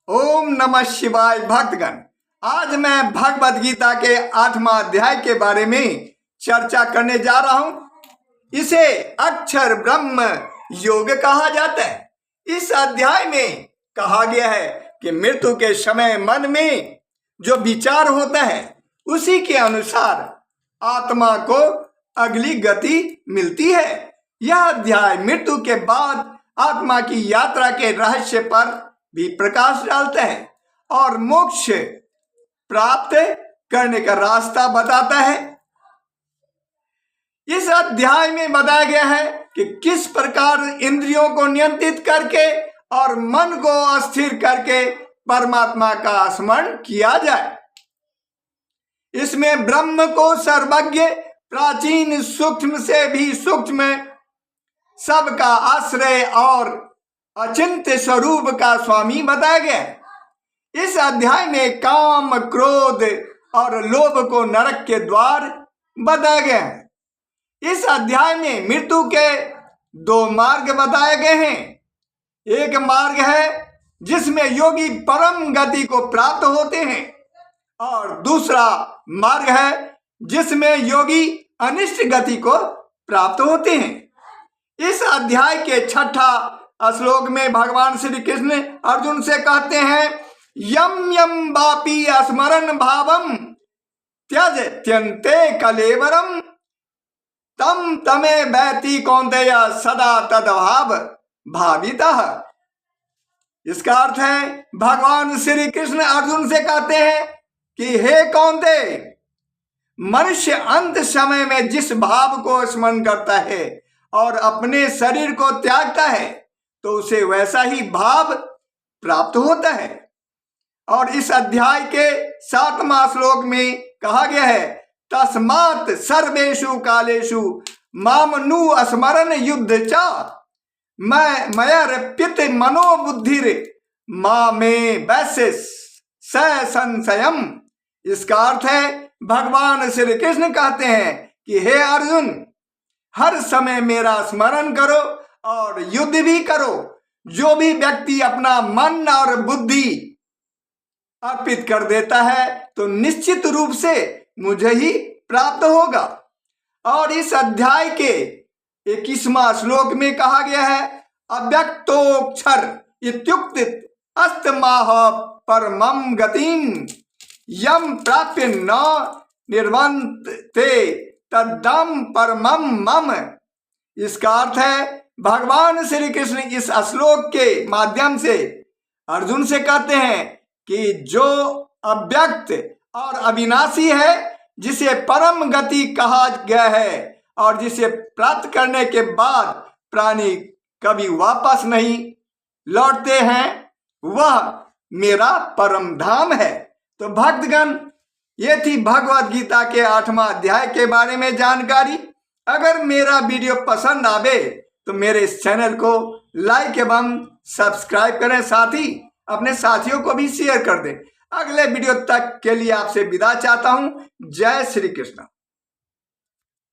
ओम नमः शिवाय। भक्तगण, आज मैं भगवद गीता के 8वां अध्याय के बारे में चर्चा करने जा रहा हूं। इसे अक्षर ब्रह्म योग कहा जाता है। इस अध्याय में कहा गया है कि मृत्यु के समय मन में जो विचार होता है उसी के अनुसार आत्मा को अगली गति मिलती है। यह अध्याय मृत्यु के बाद आत्मा की यात्रा के रहस्य पर भी प्रकाश डालता है और मोक्ष प्राप्त करने का रास्ता बताता है। इस अध्याय में बताया गया है कि किस प्रकार इंद्रियों को नियंत्रित करके और मन को स्थिर करके परमात्मा का स्मरण किया जाए। इसमें ब्रह्म को सर्वज्ञ, प्राचीन, सूक्ष्म से भी सूक्ष्म, सबका आश्रय और अचिंत्य स्वरूप का स्वामी बताया गया। इस अध्याय में काम, क्रोध और लोभ को नरक के द्वार बताया गया है। इस अध्याय में मृत्यु के दो मार्ग बताए गए हैं। एक मार्ग है जिसमें योगी परम गति को प्राप्त होते हैं और दूसरा मार्ग है जिसमें योगी अनिष्ट गति को प्राप्त होते हैं। इस अध्याय के 6ठा श्लोक में भगवान श्री कृष्ण अर्जुन से कहते हैं, यम यम वापी स्मरण भावम त्यज त्यंते कलेवरम तम तमे बैति कौन्तेय सदा तदभाव भावितः। इसका अर्थ है भगवान श्री कृष्ण अर्जुन से कहते हैं कि हे कौन्तेय, मनुष्य अंत समय में जिस भाव को स्मरण करता है और अपने शरीर को त्यागता है तो उसे वैसा ही भाव प्राप्त होता है। और इस अध्याय के 7वां श्लोक में कहा गया है, तस्मात् सर्वेषु कालेषु माम नु स्मरण युद्ध च मयर्पित मनोबुद्धिर मामे वैसे संशयम। इसका अर्थ है भगवान श्री कृष्ण कहते हैं कि हे अर्जुन, हर समय मेरा स्मरण करो और युद्ध भी करो। जो भी व्यक्ति अपना मन और बुद्धि अर्पित कर देता है तो निश्चित रूप से मुझे ही प्राप्त होगा। और इस अध्याय के 21वां श्लोक में कहा गया है, अव्यक्तोक्षर इत्युक्त अस्तमाह परमं गतिम यम प्राप्य न निर्वन्ते तद्दम परमं मम। इसका अर्थ है भगवान श्री कृष्ण इस श्लोक के माध्यम से अर्जुन से कहते हैं कि जो अव्यक्त और अविनाशी है, जिसे परम गति कहा गया है और जिसे प्राप्त करने के बाद प्राणी कभी वापस नहीं लौटते हैं, वह मेरा परम धाम है। तो भक्तगण, ये थी भगवद गीता के 8वां अध्याय के बारे में जानकारी। अगर मेरा वीडियो पसंद आवे तो मेरे इस चैनल को लाइक एवं सब्सक्राइब करें, साथ ही अपने साथियों को भी शेयर कर दें। अगले वीडियो तक के लिए आपसे विदा चाहता हूं। जय श्री कृष्ण।